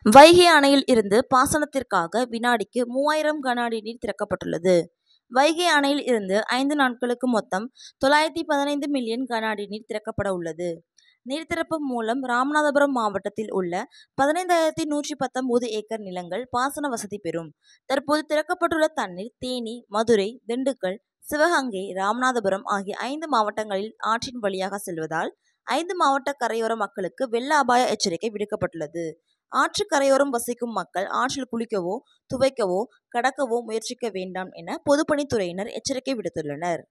வைகை அணையில் இருந்து பாசனத்திற்காக வினாடிக்கு 3000 கன அடி நீர் திறக்கப்பட்டுள்ளது. வைகை அணையில் இருந்து 5 நாட்களுக்கு மொத்தம் 915 மில்லியன் கன அடி நீர் திறக்கப்பட உள்ளது. நீர் திறப்பு மூலம் ராமநாதபுரம் மாவட்டத்தில் உள்ள 15,119 ஏக்கர் நிலங்கள் பாசன வசதி பெறும். தற்போது திறக்கப்பட்டுள்ள தண்ணீர் தேனி, மதுரை, திண்டுக்கல், சிவகங்கை, ராமநாதபுரம் ஆகிய 5 மாவட்டங்களில் ஆற்றின் வழியாக செல்வதால் 5 மாவட்ட கரையோர மக்களுக்கு வெள்ள அபாய எச்சரிக்கை விடுக்கப்பட்டுள்ளது. ஆற்று கரையோரம் வசிக்கும் மக்கள் ஆற்றில் குளிக்கவோ, துவைக்கவோ, கடக்கவோ முயற்சிக்க வேண்டாம் என பொதுப்பணித்துறையினர் எச்சரிக்கை விடுத்துள்ளனர்.